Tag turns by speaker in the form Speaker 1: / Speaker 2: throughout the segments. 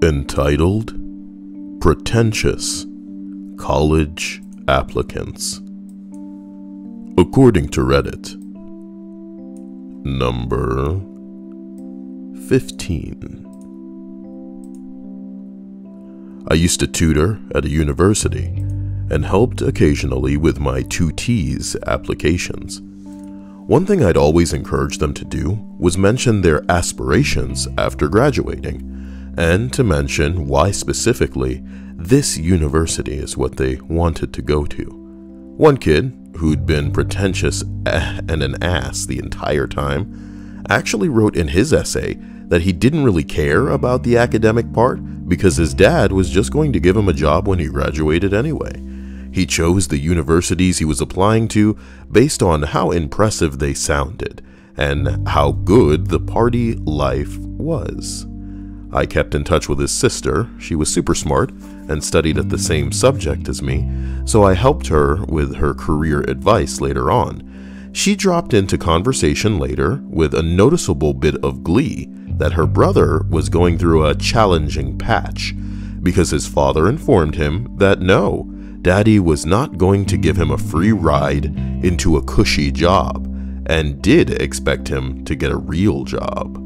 Speaker 1: Entitled Pretentious College Applicants. According to Reddit, number 15. I used to tutor at a university and helped occasionally with my tutees' applications. One thing I'd always encourage them to do was mention their aspirations after graduating, and to mention why specifically this university is what they wanted to go to. One kid, who'd been pretentious and an ass the entire time, actually wrote in his essay that he didn't really care about the academic part because his dad was just going to give him a job when he graduated anyway. He chose the universities he was applying to based on how impressive they sounded and how good the party life was. I kept in touch with his sister. She was super smart and studied at the same subject as me, so I helped her with her career advice later on. She dropped into conversation later with a noticeable bit of glee that her brother was going through a challenging patch because his father informed him that no, Daddy was not going to give him a free ride into a cushy job and did expect him to get a real job.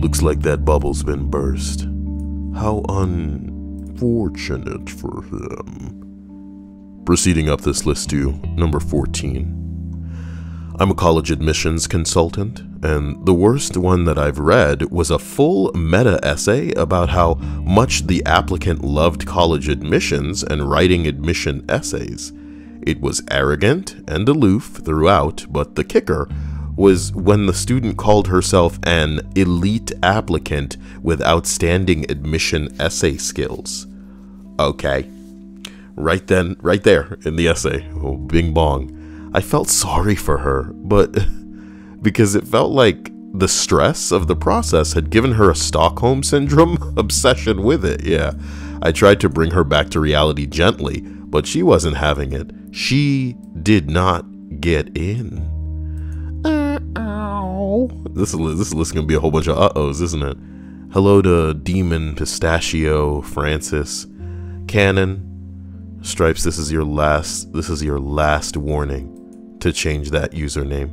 Speaker 1: Looks like that bubble's been burst. How unfortunate for him. Proceeding up this list to number 14. I'm a college admissions consultant, and the worst one that I've read was a full meta essay about how much the applicant loved college admissions and writing admission essays. It was arrogant and aloof throughout, but the kicker was when the student called herself an elite applicant with outstanding admission essay skills. Okay, right there in the essay, oh, bing bong. I felt sorry for her, but because it felt like the stress of the process had given her a Stockholm Syndrome obsession with it. Yeah, I tried to bring her back to reality gently, but she wasn't having it. She did not get in. This list gonna be a whole bunch of uh-ohs, isn't it? Hello to Demon, Pistachio, Francis, Cannon, Stripes. This is your last warning to change that username.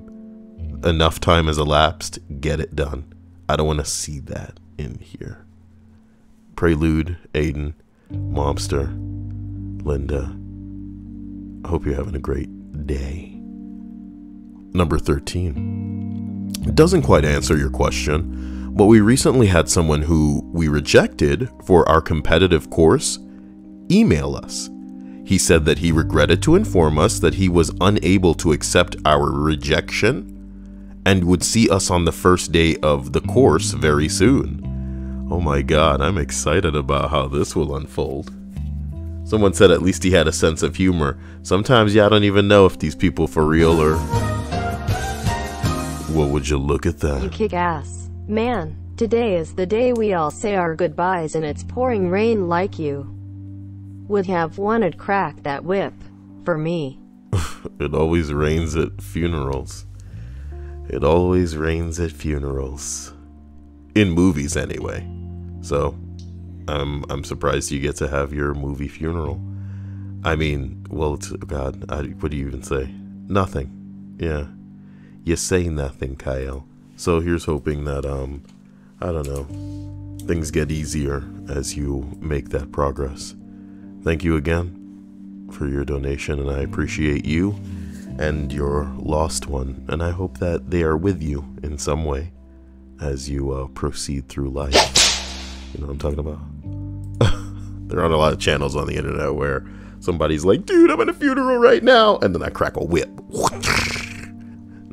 Speaker 1: Enough time has elapsed. Get it done. I don't want to see that in here. Prelude, Aiden, Momster, Linda. I hope you're having a great day. Number 13. It doesn't quite answer your question, but we recently had someone who we rejected for our competitive course email us. He said that he regretted to inform us that he was unable to accept our rejection and would see us on the first day of the course very soon. Oh my God, I'm excited about how this will unfold. Someone said at least he had a sense of humor. Sometimes I don't even know if these people for real or... What would you look at that?
Speaker 2: You kick ass. Man, today is the day we all say our goodbyes and it's pouring rain like you would have wanted. Crack that whip for me.
Speaker 1: It always rains at funerals. It always rains at funerals. In movies anyway. So I'm surprised you get to have your movie funeral. I mean, well, it's, God, what do you even say? Nothing. Yeah. You say nothing, Cyael. So here's hoping that, I don't know, things get easier as you make that progress. Thank you again for your donation, and I appreciate you and your lost one, and I hope that they are with you in some way as you proceed through life. You know what I'm talking about? There aren't a lot of channels on the internet where somebody's like, dude, I'm at a funeral right now, and then I crack a whip.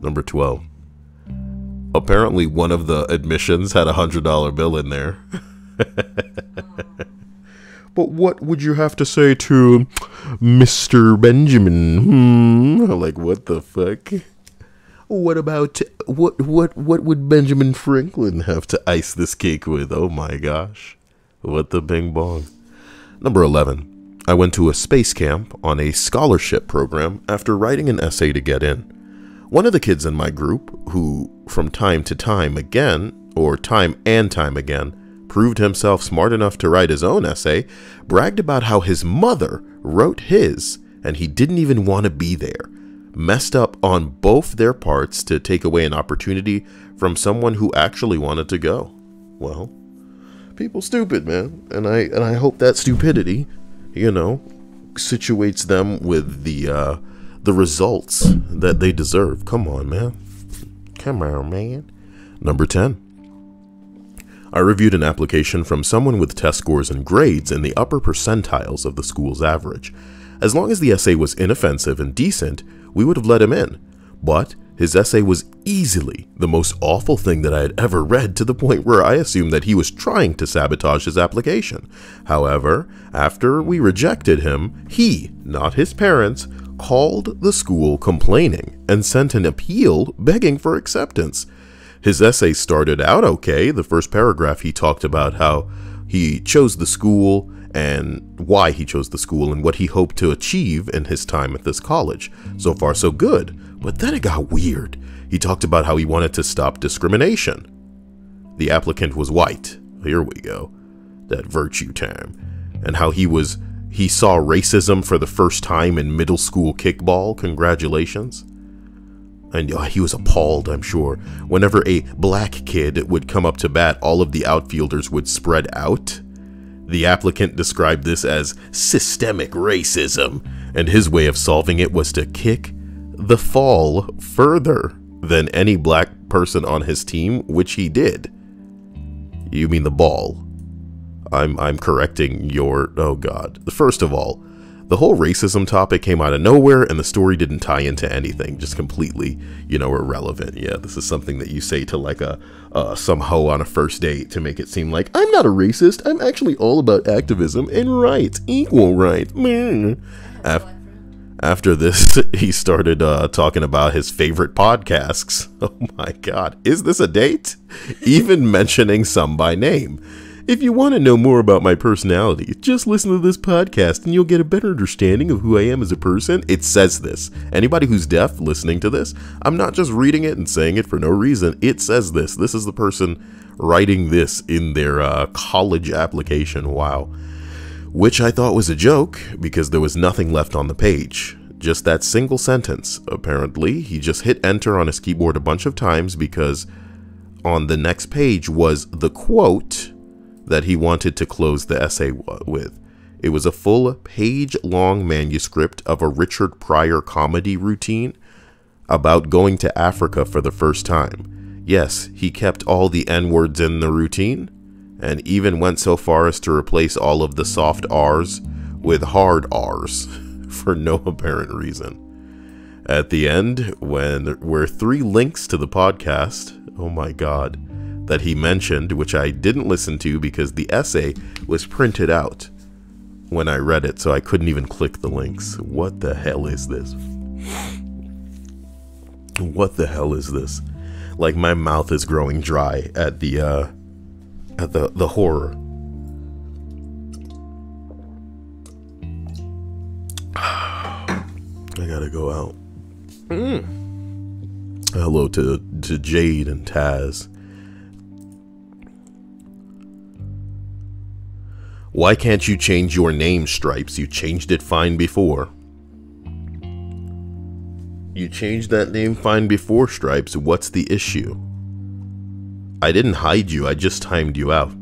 Speaker 1: Number 12. Apparently one of the admissions had $100 bill in there. But what would you have to say to Mr. Benjamin? Like, what the fuck? What about, what would Benjamin Franklin have to ice this cake with? Oh my gosh. What the bing bong. Number 11. I went to a space camp on a scholarship program after writing an essay to get in. One of the kids in my group, who from time to time again or time and time again, proved himself smart enough to write his own essay, bragged about how his mother wrote his and he didn't even want to be there, messed up on both their parts to take away an opportunity from someone who actually wanted to go. Well, people stupid, man, and I hope that stupidity, you know, situates them with the results that they deserve. Come on, man. Come on, man. Number 10. I reviewed an application from someone with test scores and grades in the upper percentiles of the school's average. As long as the essay was inoffensive and decent, we would have let him in. But his essay was easily the most awful thing that I had ever read, to the point where I assumed that he was trying to sabotage his application. However, after we rejected him, he, not his parents, called the school complaining and sent an appeal begging for acceptance. His essay started out okay. The first paragraph, he talked about how he chose the school and why he chose the school and what he hoped to achieve in his time at this college. So far, so good. But then it got weird. He talked about how he wanted to stop discrimination. The applicant was white. Here we go. That virtue term. And how he saw racism for the first time in middle school kickball. Congratulations. And he was appalled, I'm sure. Whenever a black kid would come up to bat, all of the outfielders would spread out. The applicant described this as systemic racism, and his way of solving it was to kick the fall further than any black person on his team, which he did. You mean the ball? I'm correcting your... Oh God. First of all, the whole racism topic came out of nowhere, and the story didn't tie into anything. Just completely, you know, irrelevant. Yeah, this is something that you say to like some hoe on a first date to make it seem like, I'm not a racist. I'm actually all about activism and rights, equal rights. After this, he started talking about his favorite podcasts. Oh my God, is this a date? Even mentioning some by name. If you want to know more about my personality, just listen to this podcast and you'll get a better understanding of who I am as a person. It says this. Anybody who's deaf listening to this, I'm not just reading it and saying it for no reason. It says this. This is the person writing this in their college application. Wow. Which I thought was a joke because there was nothing left on the page. Just that single sentence. Apparently, he just hit enter on his keyboard a bunch of times because on the next page was the quote that he wanted to close the essay with. It was a full page-long manuscript of a Richard Pryor comedy routine about going to Africa for the first time. Yes, he kept all the N-words in the routine, and even went so far as to replace all of the soft R's with hard R's for no apparent reason. At the end, when were 3 links to the podcast, oh my God, that he mentioned, which I didn't listen to because the essay was printed out when I read it, so I couldn't even click the links. What the hell is this? What the hell is this? Like, my mouth is growing dry at the horror. I gotta go out. Hello to Jade and Taz. Why can't you change your name, Stripes? You changed it fine before. You changed that name fine before, Stripes. What's the issue? I didn't hide you. I just timed you out.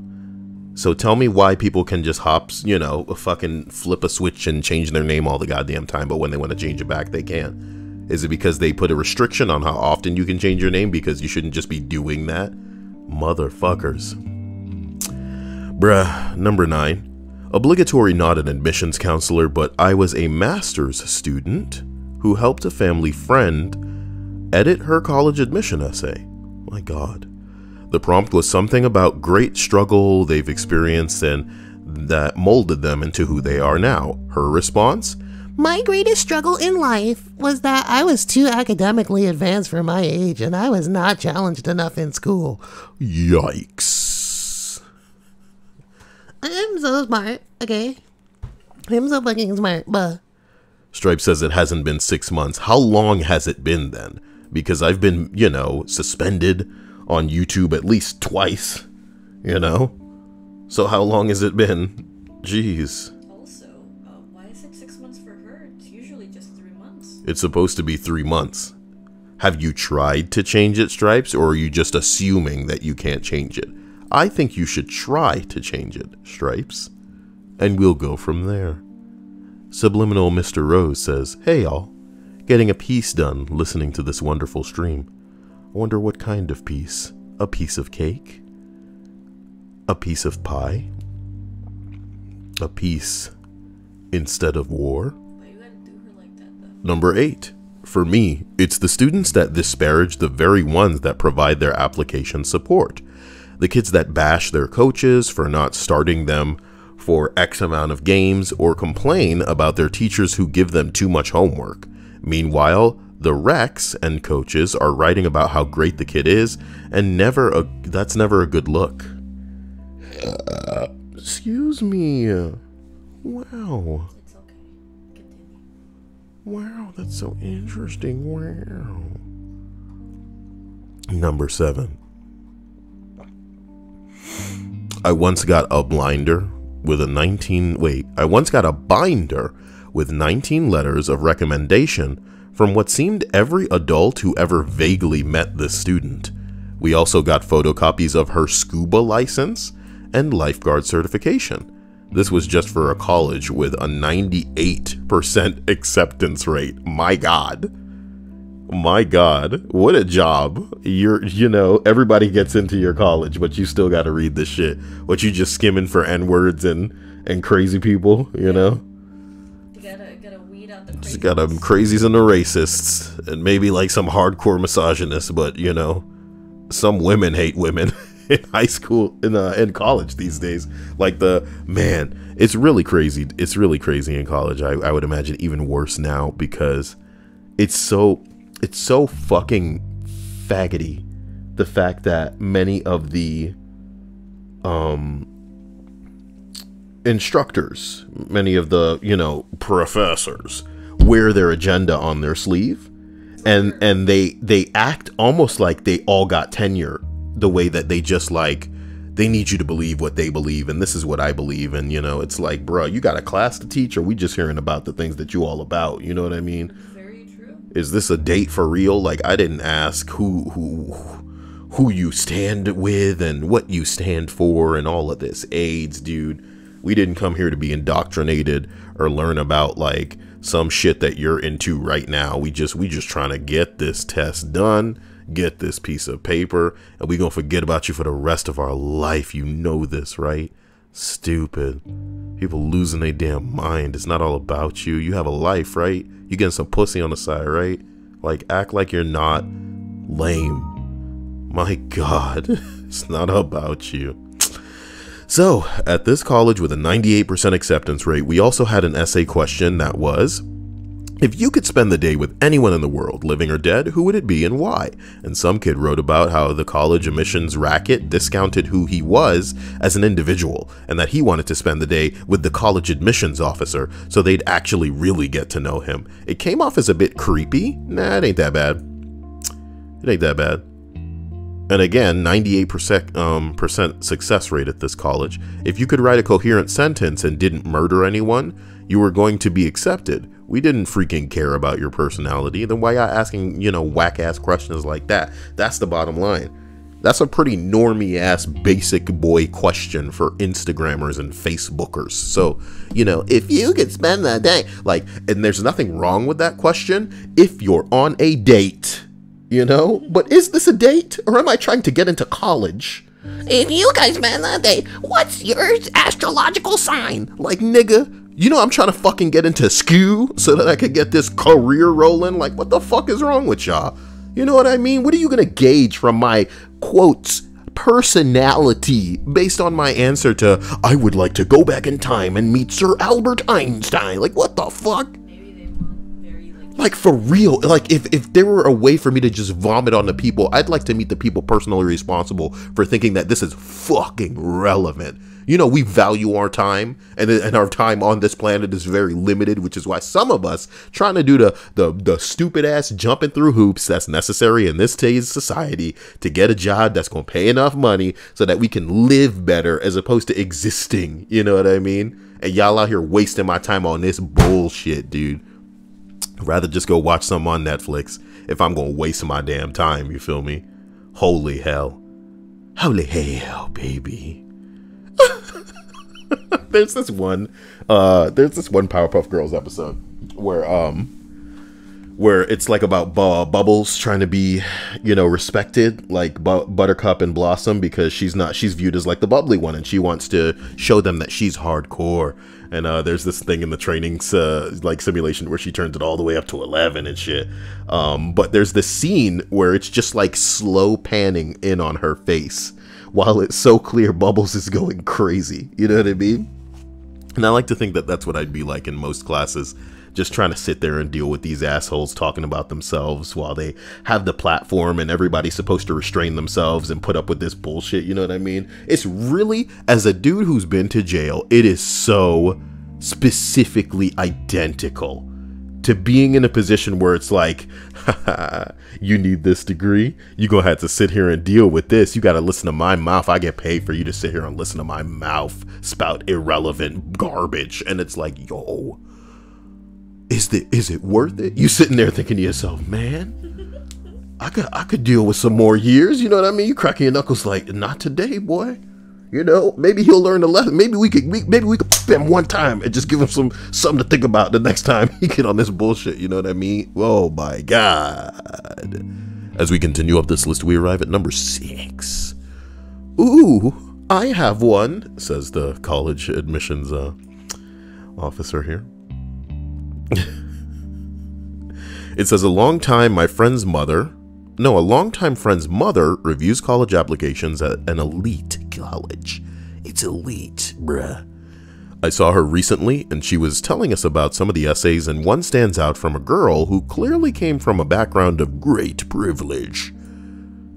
Speaker 1: So tell me why people can just you know, fucking flip a switch and change their name all the goddamn time, but when they want to change it back, they can't. Is it because they put a restriction on how often you can change your name because you shouldn't just be doing that? Motherfuckers. Bruh. Number 9. Obligatory, not an admissions counselor, but I was a master's student who helped a family friend edit her college admission essay. My God. The prompt was something about great struggle they've experienced and that molded them into who they are now. Her response?
Speaker 3: My greatest struggle in life was that I was too academically advanced for my age and I was not challenged enough in school.
Speaker 1: Yikes.
Speaker 3: I'm so smart, okay? I'm so fucking smart, but...
Speaker 1: Stripe says it hasn't been 6 months. How long has it been then? Because I've been, you know, suspended on YouTube at least twice, you know? So how long has it been? Jeez.
Speaker 4: Also, why is it 6 months for her? It's usually just 3 months.
Speaker 1: It's supposed to be 3 months. Have you tried to change it, Stripes, or are you just assuming that you can't change it? I think you should try to change it, Stripes. And we'll go from there. Subliminal Mr. Rose says, hey y'all, getting a piece done listening to this wonderful stream. I wonder what kind of piece? A piece of cake? A piece of pie? A piece instead of war?
Speaker 4: Why you gotta do her like that though?
Speaker 1: Number 8. For me, it's the students that disparage the very ones that provide their application support. The kids that bash their coaches for not starting them for X amount of games or complain about their teachers who give them too much homework. Meanwhile, the Recs and coaches are writing about how great the kid is, and that's never a good look. Excuse me. Wow.
Speaker 4: It's okay. Continue.
Speaker 1: Wow, that's so interesting. Wow. Number 7. I once got a binder with 19 letters of recommendation from what seemed every adult who ever vaguely met this student. We also got photocopies of her scuba license and lifeguard certification. This was just for a college with a 98% acceptance rate. My God. My God, what a job. You know, everybody gets into your college, but you still got to read this shit. What, you just skimming for N-words and crazy people, you know?
Speaker 4: You gotta weed out the crazies.
Speaker 1: Just got them crazies and the racists, and maybe like some hardcore misogynists, but you know, some women hate women in high school, in college these days. Like it's really crazy. It's really crazy in college. I would imagine even worse now because it's so fucking faggoty, the fact that many of the instructors, many of the, you know, professors wear their agenda on their sleeve, and they act almost like they all got tenure, the way that they just like, they need you to believe what they believe, and this is what I believe. And you know, it's like, bro, you got a class to teach, or we just hearing about the things that you all about, you know what I mean? Is this a date for real? Like, I didn't ask who you stand with and what you stand for and all of this. AIDS, dude. We didn't come here to be indoctrinated or learn about like some shit that you're into right now. We just trying to get this test done, get this piece of paper, and we gonna forget about you for the rest of our life. You know this, right? Stupid. People losing their damn mind. It's not all about you. You have a life, right? You getting some pussy on the side, right? Like, act like you're not lame. My God, it's not about you. So, at this college with a 98% acceptance rate, we also had an essay question that was, if you could spend the day with anyone in the world, living or dead, who would it be and why? And some kid wrote about how the college admissions racket discounted who he was as an individual, and that he wanted to spend the day with the college admissions officer so they'd actually really get to know him. It came off as a bit creepy. Nah, it ain't that bad. It ain't that bad. And again, 98% success rate at this college. If you could write a coherent sentence and didn't murder anyone, you were going to be accepted. We didn't freaking care about your personality. Then why y'all asking, you know, whack-ass questions like that? That's the bottom line. That's a pretty normie-ass basic boy question for Instagrammers and Facebookers. So, you know, if you could spend the day, like, and there's nothing wrong with that question if you're on a date, you know? But is this a date, or am I trying to get into college? If you guys spend the day, what's your astrological sign? Like, nigga, you know I'm trying to fucking get into SKU so that I could get this career rolling. Like, what the fuck is wrong with y'all? You know what I mean? What are you gonna gauge from my, quotes, personality based on my answer to, I would like to go back in time and meet Sir Albert Einstein? Like, what the fuck?
Speaker 4: Maybe they want very, like,
Speaker 1: Like, for real, like, if there were a way for me to just vomit on the people, I'd like to meet the people personally responsible for thinking that this is fucking relevant. You know, we value our time, and our time on this planet is very limited, which is why some of us trying to do the stupid ass jumping through hoops that's necessary in this today's society to get a job that's going to pay enough money so that we can live better as opposed to existing. You know what I mean? And y'all out here wasting my time on this bullshit, dude. I'd rather just go watch something on Netflix if I'm going to waste my damn time. You feel me? Holy hell. Holy hell, baby. There's this one Powerpuff Girls episode where it's like about Bubbles trying to be, you know, respected like Buttercup and Blossom, because she's viewed as like the bubbly one, and she wants to show them that she's hardcore. And there's this thing in the training like simulation where she turns it all the way up to 11 and shit. But there's this scene where it's just like slow panning in on her face while it's so clear Bubbles is going crazy. You know what I mean? And I like to think that that's what I'd be like in most classes, just trying to sit there and deal with these assholes talking about themselves while they have the platform and everybody's supposed to restrain themselves and put up with this bullshit. You know what I mean? It's really, as a dude who's been to jail, it is so specifically identical to being in a position where it's like, you need this degree, you're gonna have to sit here and deal with this. You gotta listen to my mouth. I get paid for you to sit here and listen to my mouth spout irrelevant garbage. And it's like, yo, is it worth it? You sitting there thinking to yourself, man, I could deal with some more years. You know what I mean? You cracking your knuckles like, not today, boy. You know, maybe he'll learn a lesson. Maybe we could spend one time and just give him something to think about the next time he get on this bullshit. You know what I mean? Oh my God. As we continue up this list, we arrive at number 6. Ooh, I have one, says the college admissions officer here. It says, a longtime friend's mother reviews college applications at an elite college. It's elite, bruh. I saw her recently, and she was telling us about some of the essays, and one stands out from a girl who clearly came from a background of great privilege.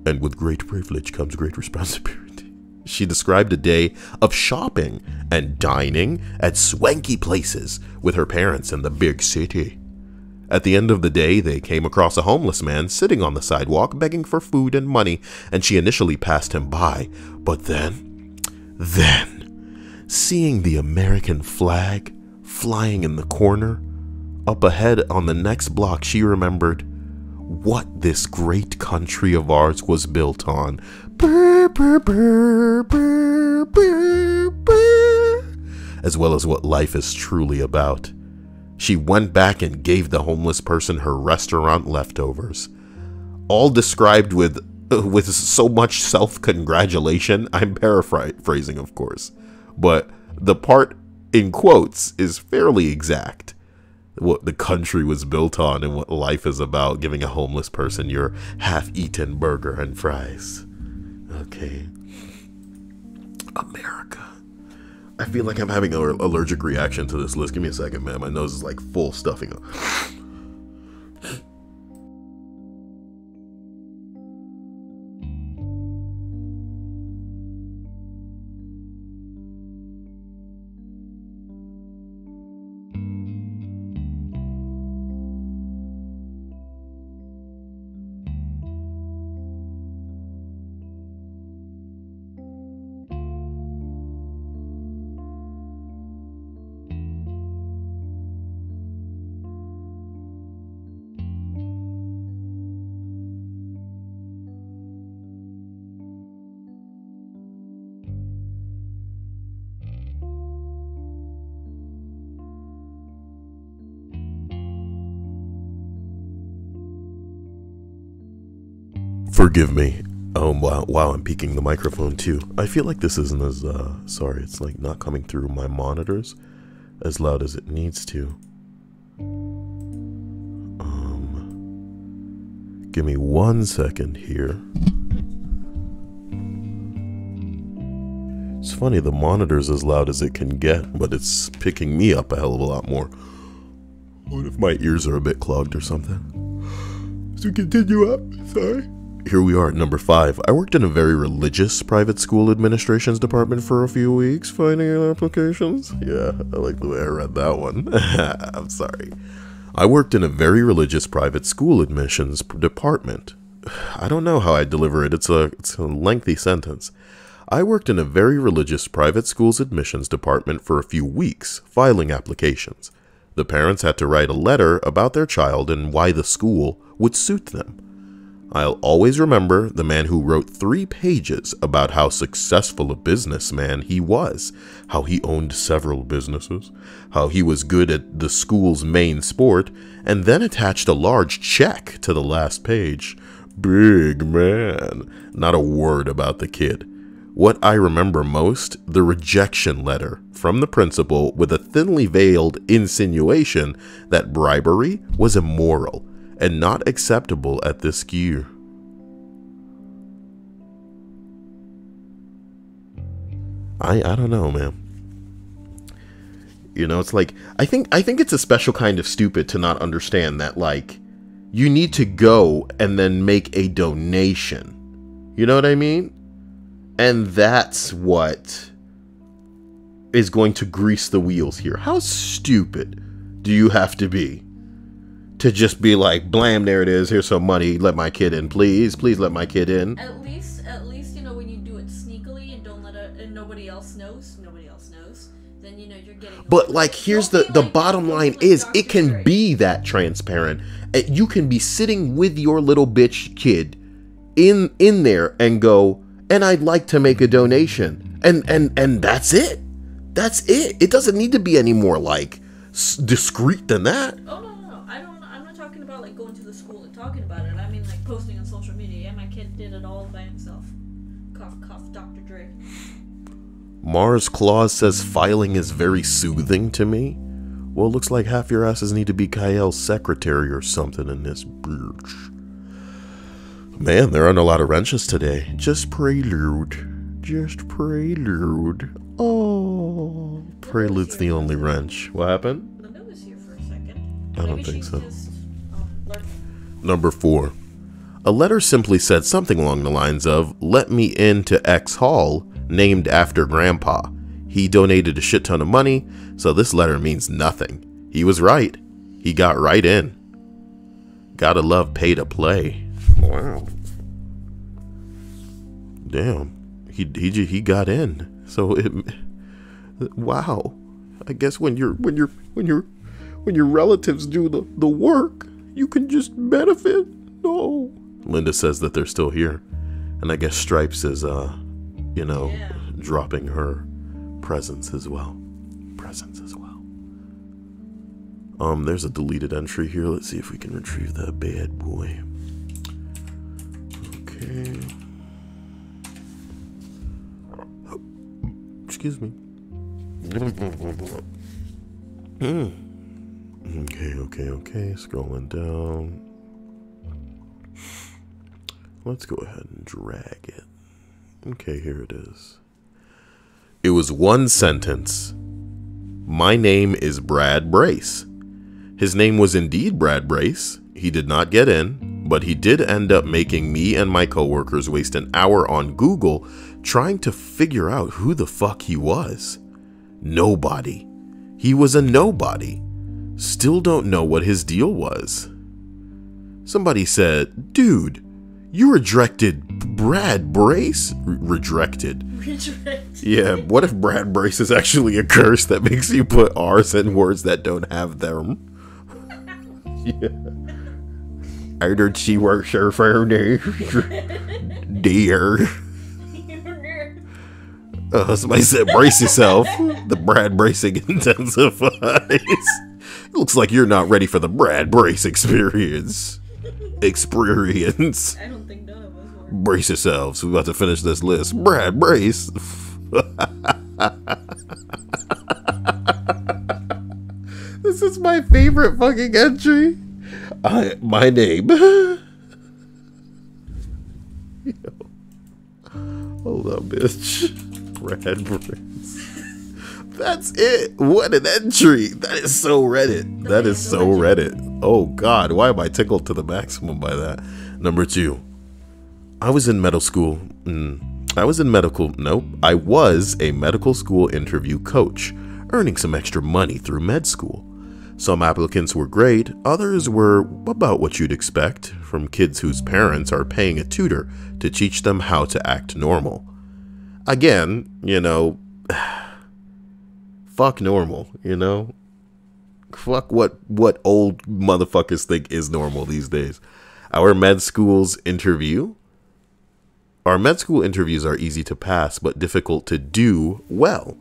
Speaker 1: And with great privilege comes great responsibility. She described a day of shopping and dining at swanky places with her parents in the big city. At the end of the day, they came across a homeless man sitting on the sidewalk begging for food and money, and she initially passed him by. But then, seeing the American flag flying in the corner, up ahead on the next block, she remembered what this great country of ours was built on. Brr, brr, brr, brr, brr, brr. As well as what life is truly about. She went back and gave the homeless person her restaurant leftovers, all described with so much self-congratulation. I'm paraphrasing, of course, but the part in quotes is fairly exact. What the country was built on and what life is about, giving a homeless person your half-eaten burger and fries. Okay. America. I feel like I'm having an allergic reaction to this list. Give me a second, man. My nose is like full stuffing. Forgive me. Wow, I'm peeking the microphone too. I feel like this isn't as, sorry, it's like not coming through my monitors as loud as it needs to. Give me 1 second here. It's funny, the monitor's as loud as it can get, but it's picking me up a hell of a lot more. What if my ears are a bit clogged or something? So continue up. Sorry. Here we are at number 5. I worked in a very religious private school administrations department for a few weeks, finding applications. Yeah, I like the way I read that one. I'm sorry. I worked in a very religious private school admissions department. I don't know how I deliver it. It's a lengthy sentence. I worked in a very religious private school's admissions department for a few weeks, filing applications. The parents had to write a letter about their child and why the school would suit them. I'll always remember the man who wrote 3 pages about how successful a businessman he was, how he owned several businesses, how he was good at the school's main sport, and then attached a large check to the last page. Big man. Not a word about the kid. What I remember most, the rejection letter from the principal with a thinly veiled insinuation that bribery was immoral and not acceptable at this school. I don't know, man. You know, it's like I think it's a special kind of stupid to not understand that, like, you need to go and then make a donation. You know what I mean? And that's what is going to grease the wheels here. How stupid do you have to be to just be like, blam, there it is, here's some money, let my kid in, please let my kid in.
Speaker 4: At least, you know, when you do it sneakily and don't let it, and nobody else knows, then, you know, you're getting...
Speaker 1: But, like, here's the bottom line is, it can be that transparent. You can be sitting with your little bitch kid in there and go, and I'd like to make a donation. And that's it. That's it. It doesn't need to be any more, like, discreet than that.
Speaker 4: Oh, no. I'm not talking about, like, going to the school and talking about it. I mean, like, posting on social media. Yeah, my kid did it all by himself. Cough, cough, Dr. Dre.
Speaker 1: Mars Claus says filing is very soothing to me. Well, it looks like half your asses need to be Cyael's secretary or something in this bitch. Man, there aren't a lot of wrenches today. Just prelude. Just prelude. Oh, prelude's the only wrench. What happened?
Speaker 4: Linda was here for a second.
Speaker 1: I don't think so.
Speaker 4: Just,
Speaker 1: Number 4. A letter simply said something along the lines of, let me into X Hall, named after Grandpa. He donated a shit ton of money, so this letter means nothing. He was right. He got right in. Gotta love pay to play. Wow. Damn. He got in. So wow. I guess when your relatives do the work, you can just benefit. No. Linda says that they're still here. And I guess Stripes is dropping her presence as well. There's a deleted entry here. Let's see if we can retrieve that bad boy. Okay. Oh, excuse me. Okay. Scrolling down. Let's go ahead and drag it. Okay, here it is. It was one sentence. My name is Brad Brace. His name was indeed Brad Brace. He did not get in, but he did end up making me and my coworkers waste an hour on Google trying to figure out who the fuck he was. Nobody. He was a nobody. Still don't know what his deal was. Somebody said, dude, you rejected Brad Brace? Rejected. Yeah, what if Brad Brace is actually a curse that makes you put R's in words that don't have them? Yeah. I don't see what's so funny. Dear. Somebody said brace yourself. The Brad bracing intensifies. It looks like you're not ready for the Brad Brace experience.
Speaker 4: I don't think none of us were.
Speaker 1: Brace yourselves. We're about to finish this list. Brad Brace. This is my favorite fucking entry. My name. Hold up, bitch. Brad Brace. That's it. What an entry. That is so Reddit. That is so Reddit. Oh God, why am I tickled to the maximum by that? Number 2. I was in medical school. I was a medical school interview coach, earning some extra money through med school. Some applicants were great, others were about what you'd expect from kids whose parents are paying a tutor to teach them how to act normal. Again, you know, fuck normal, you know? Fuck what old motherfuckers think is normal these days. Our med school interviews are easy to pass, but difficult to do well.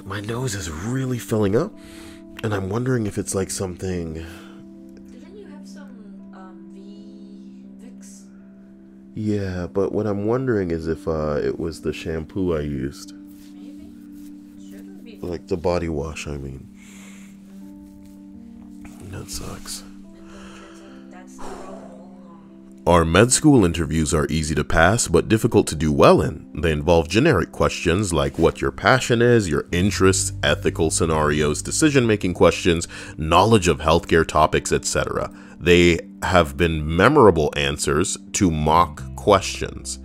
Speaker 1: My nose is really filling up, and I'm wondering if it's like something.
Speaker 4: Didn't you have some Vicks?
Speaker 1: Yeah, but what I'm wondering is if it was the shampoo I used.
Speaker 4: Maybe. Shouldn't be.
Speaker 1: Like the body wash, I mean. That sucks.
Speaker 4: That's the problem.
Speaker 1: Our med school interviews are easy to pass, but difficult to do well in. They involve generic questions like what your passion is, your interests, ethical scenarios, decision-making questions, knowledge of healthcare topics, etc. They have been memorable answers to mock questions.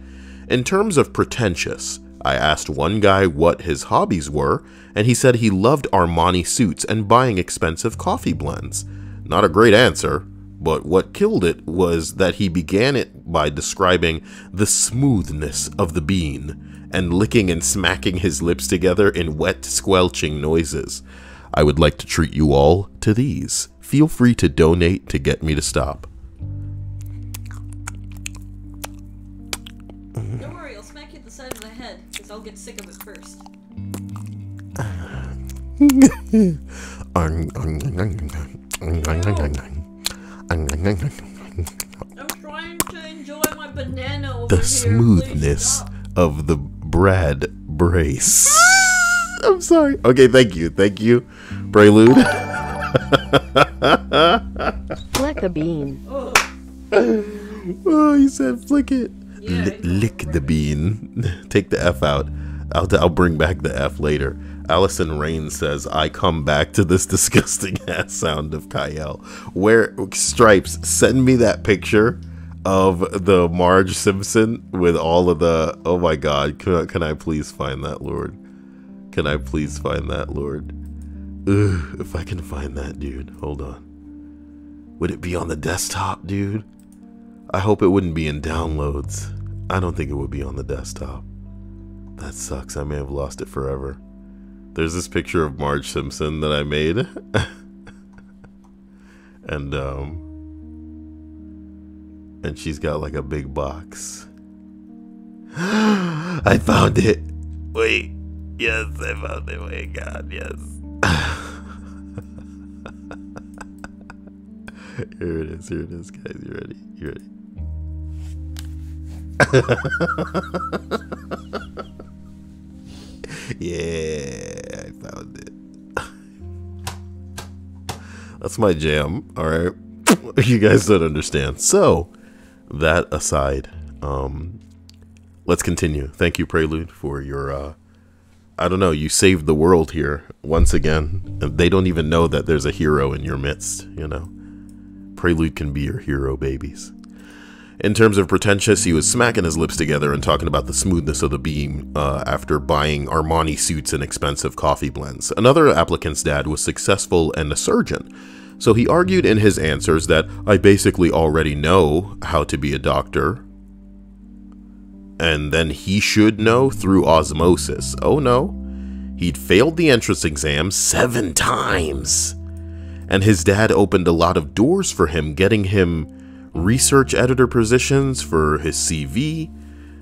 Speaker 1: In terms of pretentious, I asked one guy what his hobbies were, and he said he loved Armani suits and buying expensive coffee blends. Not a great answer. But what killed it was that he began it by describing the smoothness of the bean and licking and smacking his lips together in wet, squelching noises. I would like to treat you all to these. Feel free to donate to get me to stop.
Speaker 4: Don't worry, I'll smack you at the side of the head, because I'll get sick of it first.
Speaker 1: I'm
Speaker 4: trying to enjoy my banana over
Speaker 1: the
Speaker 4: here.
Speaker 1: smoothness of the Brad brace. I'm sorry. Okay, thank you. Thank you, Prelude.
Speaker 2: Flick the bean.
Speaker 1: Oh, he said flick it.
Speaker 4: Yeah,
Speaker 1: Lick the bean. Take the F out. I'll bring back the F later. Allison Rain says, I come back to this disgusting ass sound of Cyael. Where, Stripes, send me that picture of the Marge Simpson with all of the, oh my God, can I please find that, Lord? Can I please find that, Lord? Ugh, if I can find that, dude. Hold on. Would it be on the desktop, dude? I hope it wouldn't be in downloads. I don't think it would be on the desktop. That sucks. I may have lost it forever. There's this picture of Marge Simpson that I made. and she's got like a big box. I found it. Wait. Yes, I found it. Wait, God, yes. Here it is. Here it is, guys. You ready? You ready? Yeah, I found it. That's my jam, alright? You guys don't understand. So, that aside, let's continue. Thank you, Prelude, for your, I don't know, you saved the world here once again. They don't even know that there's a hero in your midst, you know? Prelude can be your hero, babies. In terms of Pretentious, he was smacking his lips together and talking about the smoothness of the beam after buying Armani suits and expensive coffee blends. Another applicant's dad was successful and a surgeon, so he argued in his answers that I basically already know how to be a doctor, and then he should know through osmosis. Oh no, he'd failed the entrance exam 7 times, and his dad opened a lot of doors for him, getting him research editor positions for his CV.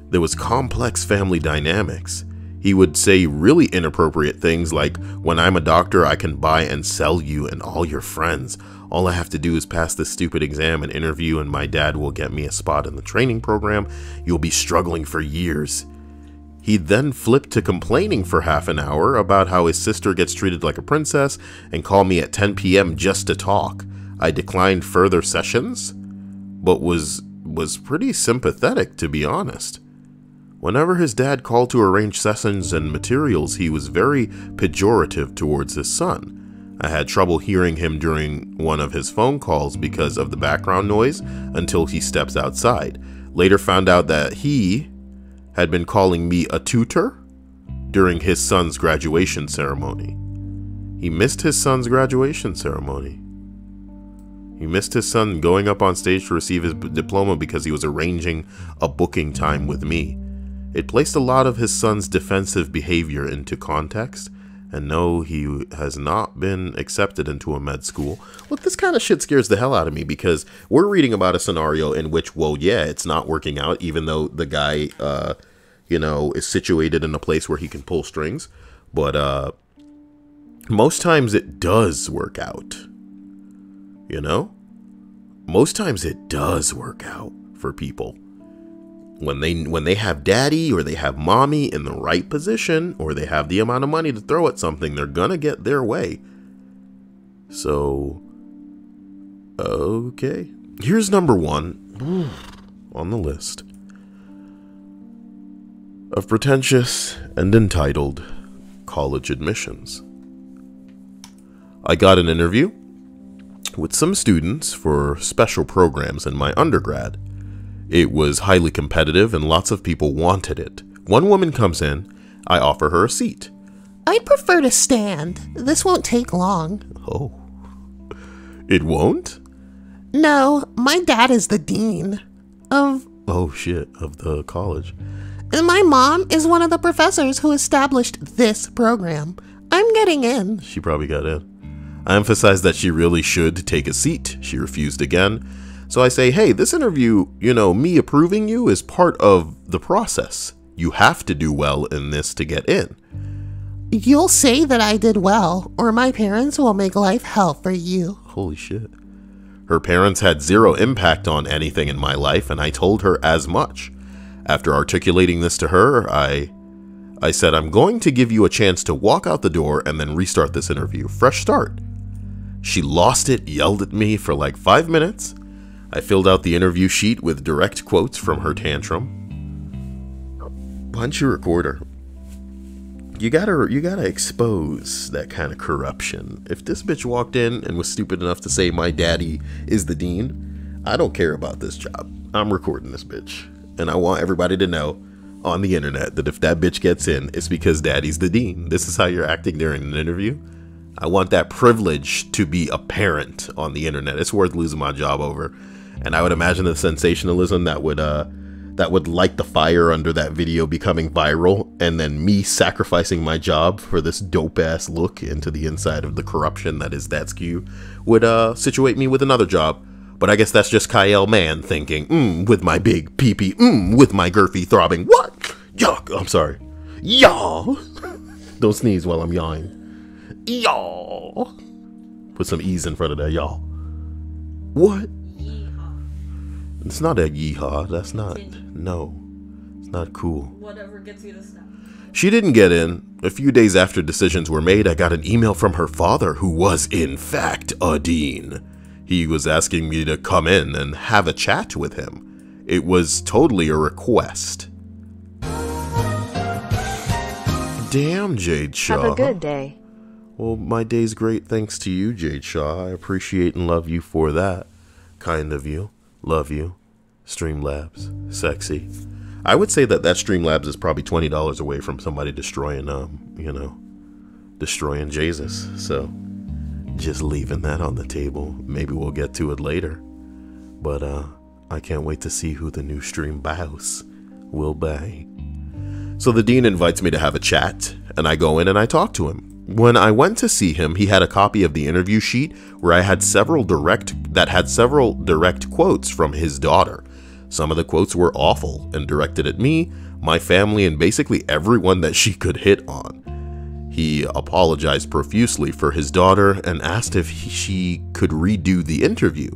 Speaker 1: There was complex family dynamics. He would say really inappropriate things like, when I'm a doctor, I can buy and sell you and all your friends. All I have to do is pass this stupid exam and interview, and my dad will get me a spot in the training program. You'll be struggling for years. He'd then flip to complaining for half an hour about how his sister gets treated like a princess and call me at 10 p.m. just to talk. I declined further sessions, but was pretty sympathetic, to be honest. Whenever his dad called to arrange sessions and materials, he was very pejorative towards his son. I had trouble hearing him during one of his phone calls because of the background noise until he steps outside. Later found out that he had been calling me a tutor during his son's graduation ceremony. He missed his son's graduation ceremony. He missed his son going up on stage to receive his diploma because he was arranging a booking time with me. It placed a lot of his son's defensive behavior into context, and no, he has not been accepted into a med school. Look, this kind of shit scares the hell out of me because we're reading about a scenario in which, well, yeah, it's not working out, even though the guy, is situated in a place where he can pull strings. But most times it does work out. Most times it does work out for people. When they have daddy or they have mommy in the right position, or they have the amount of money to throw at something, they're gonna get their way. So, okay. Here's number 1 on the list of pretentious and entitled college admissions. I got an interview with some students for special programs in my undergrad. It was highly competitive and lots of people wanted it. One woman comes in, I offer her a seat.
Speaker 3: I'd prefer to stand. This won't take long.
Speaker 1: Oh. It won't?
Speaker 3: No, my dad is the dean of...
Speaker 1: Oh shit, of the college.
Speaker 3: And my mom is one of the professors who established this program. I'm getting in.
Speaker 1: She probably got in. I emphasized that she really should take a seat. She refused again. So I say, hey, this interview, me approving you is part of the process. You have to do well in this to get in.
Speaker 3: You'll say that I did well, or my parents will make life hell for you.
Speaker 1: Holy shit. Her parents had zero impact on anything in my life, and I told her as much. After articulating this to her, I said, I'm going to give you a chance to walk out the door and then restart this interview. Fresh start. She lost it, yelled at me for like 5 minutes. I filled out the interview sheet with direct quotes from her tantrum. Punch your recorder. You gotta expose that kind of corruption. If this bitch walked in and was stupid enough to say my daddy is the dean, I don't care about this job. I'm recording this bitch. And I want everybody to know on the internet that if that bitch gets in, it's because daddy's the dean. This is how you're acting during an interview. I want that privilege to be apparent on the internet. It's worth losing my job over. And I would imagine the sensationalism that would light the fire under that video becoming viral, and then me sacrificing my job for this dope ass look into the inside of the corruption that is That's Q would situate me with another job. But I guess that's just Cyael man thinking, with my big pee-pee, with my girthy throbbing, what? Yuck, I'm sorry. Yaw. Don't sneeze while I'm yawing. Yaw. Put some E's in front of that, y'all. What? It's not a yeehaw. That's not. No. It's not cool.
Speaker 4: Whatever gets you to snap.
Speaker 1: She didn't get in. A few days after decisions were made, I got an email from her father, who was, in fact, a dean. He was asking me to come in and have a chat with him. It was totally a request. Damn, Jade Shaw.
Speaker 2: Have a good day.
Speaker 1: Well, my day's great thanks to you, Jade Shaw. I appreciate and love you for that. Kind of you. Love you. Streamlabs. Sexy. I would say that Streamlabs is probably $20 away from somebody destroying, destroying Jesus. So, just leaving that on the table. Maybe we'll get to it later. But, I can't wait to see who the new stream boss will be. So the dean invites me to have a chat, and I go in and I talk to him. When I went to see him, he had a copy of the interview sheet where I had several direct quotes from his daughter. Some of the quotes were awful and directed at me, my family, and basically everyone that she could hit on. He apologized profusely for his daughter and asked if she could redo the interview.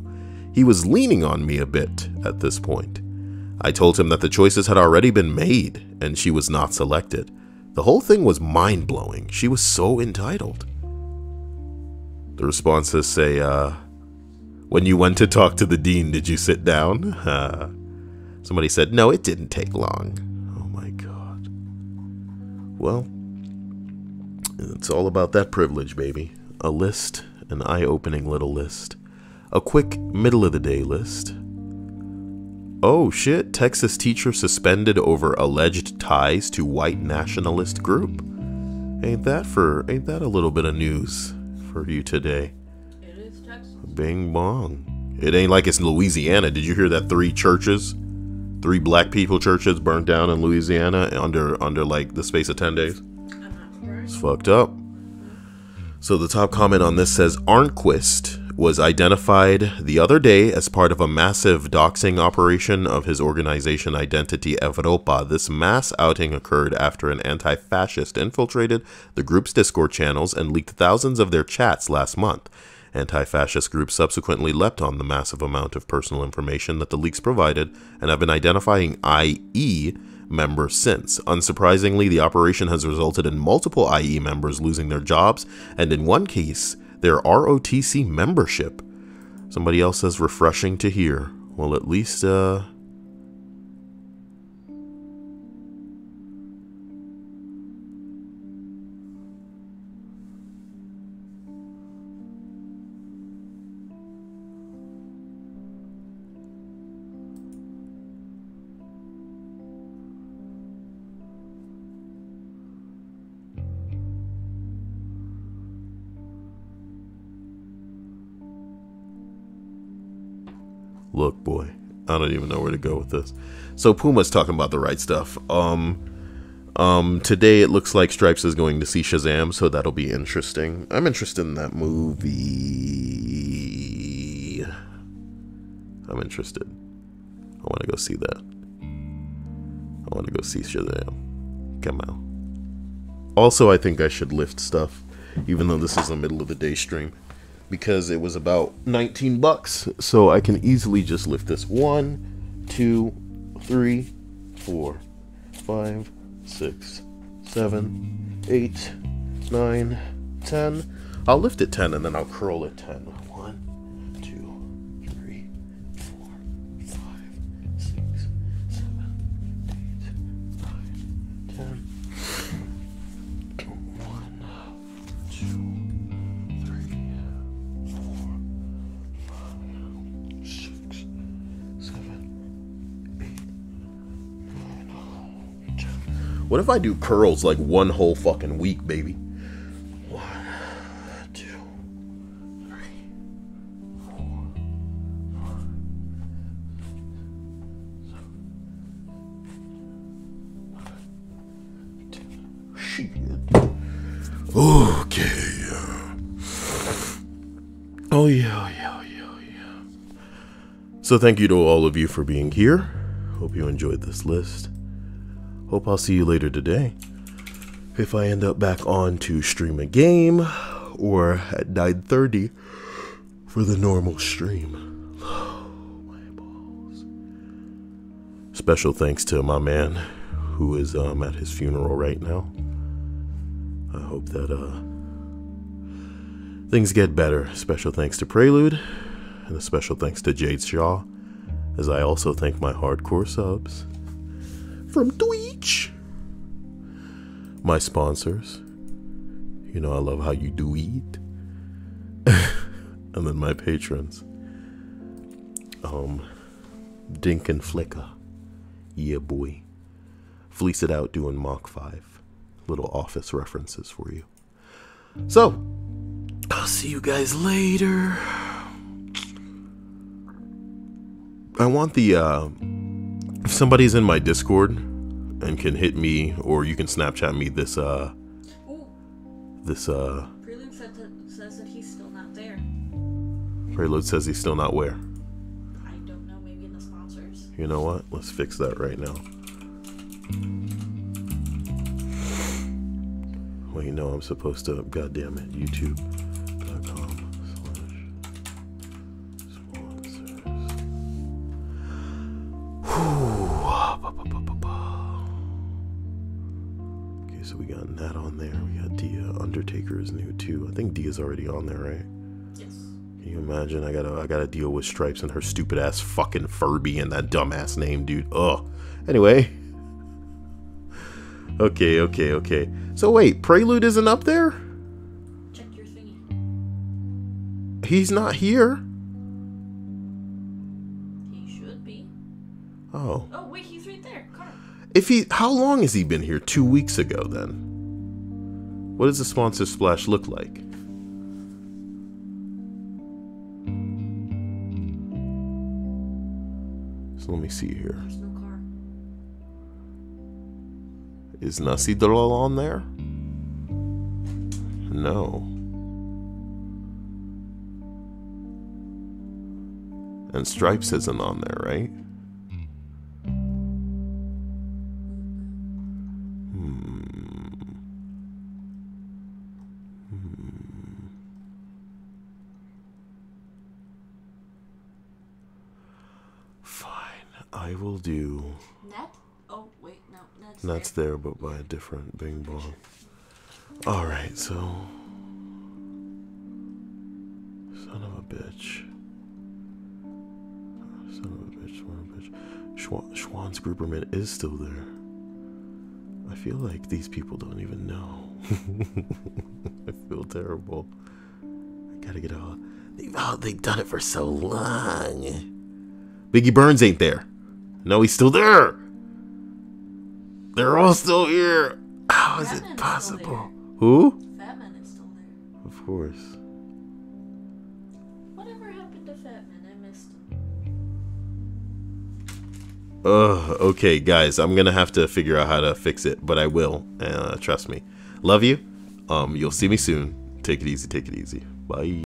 Speaker 1: He was leaning on me a bit at this point. I told him that the choices had already been made and she was not selected. The whole thing was mind-blowing. She was so entitled. The responses say, when you went to talk to the dean, did you sit down? Somebody said, no, it didn't take long. Oh my well, it's all about that privilege, baby. A list, an eye-opening little list. A quick middle-of-the-day list. Oh shit, Texas teacher suspended over alleged ties to white nationalist group. Ain't that a little bit of news for you today?
Speaker 4: It is Texas.
Speaker 1: Bing bong. It ain't like it's Louisiana. Did you hear that 3 black people churches burnt down in Louisiana under like the space of 10 days?
Speaker 4: I'm not surprised.
Speaker 1: It's fucked up. So the top comment on this says, Arnquist was identified the other day as part of a massive doxing operation of his organization Identity Evropa. This mass outing occurred after an anti-fascist infiltrated the group's Discord channels and leaked thousands of their chats last month. Anti-fascist groups subsequently leapt on the massive amount of personal information that the leaks provided and have been identifying IE members since. Unsurprisingly, the operation has resulted in multiple IE members losing their jobs, and in one case, their ROTC membership. Somebody else says refreshing to hear. Well, at least, look, boy, I don't even know where to go with this. So Puma's talking about the right stuff. Today it looks like Stripes is going to see Shazam, so that'll be interesting. I'm interested in that movie. I'm interested. I want to go see that. I want to go see Shazam. Come on. Also, I think I should lift stuff, even though this is the middle of the day stream, because it was about $19, so I can easily just lift this 1, 2, 3, 4, 5, 6, 7, 8, 9, 10. I'll lift it 10 and then I'll curl it 10. 1, 2, 3, 4, 5, 6, 7, 8, 9, 10. 1, 2, 3, 4, 5, 6, 7, 8, 9, 10. What if I do curls like one whole fucking week, baby? 1, 2, 3, 4, 5, 6, 7, 8, 9, 10. Shit. Okay. Oh yeah. So thank you to all of you for being here. Hope you enjoyed this list. Hope I'll see you later today. If I end up back on to stream a game, or at 9:30 for the normal stream. Oh, my balls. Special thanks to my man who is at his funeral right now. I hope that things get better. Special thanks to Prelude, and a special thanks to Jade Shaw, as I also thank my hardcore subs from Twitch. My sponsors. You know I love how you do eat. And then my patrons. Dink and Flicka. Yeah, boy. Fleece It Out doing Mach 5. Little office references for you. So, I'll see you guys later. I want the, if somebody's in my Discord and can hit me, or you can Snapchat me this,
Speaker 4: Prelude says that he's still not there.
Speaker 1: Prelude says he's still not where?
Speaker 4: I don't know, maybe in the sponsors.
Speaker 1: You know what? Let's fix that right now. Well, you know I'm supposed to, goddamn it, youtube.com/sponsors. Okay, so we got Nat on there. We got Dia. Undertaker is new too. I think Dia's already on there, right?
Speaker 4: Yes.
Speaker 1: Can you imagine? I gotta deal with Stripes and her stupid ass fucking Furby and that dumbass name, dude. Ugh. Anyway. Okay, okay, okay. So wait, Prelude isn't up there?
Speaker 4: Check your thingy.
Speaker 1: He's not here.
Speaker 4: He should be.
Speaker 1: Oh.
Speaker 4: Oh, wait, he's right there. Connor.
Speaker 1: How long has he been here? 2 weeks ago then. What does the sponsor splash look like? So let me see here.
Speaker 4: There's no car.
Speaker 1: Is Nasidral on there? No. And Stripes isn't on there, right? I will do.
Speaker 4: Net? Oh, wait, no.
Speaker 1: That's there, but by a different Bing Bong. Alright, so. Son of a bitch. Son of a bitch, son of a bitch. Schwann's Grouperman is still there. I feel like these people don't even know. I feel terrible. I gotta get out. They've done it for so long. Biggie Burns ain't there. No, he's still there. They're all still here. How is it possible? Who?
Speaker 4: Fat Man is still there.
Speaker 1: Of course.
Speaker 4: Whatever happened to Fat Man? I missed him.
Speaker 1: Okay, guys. I'm going to have to figure out how to fix it, but I will. Trust me. Love you. You'll see me soon. Take it easy. Take it easy. Bye.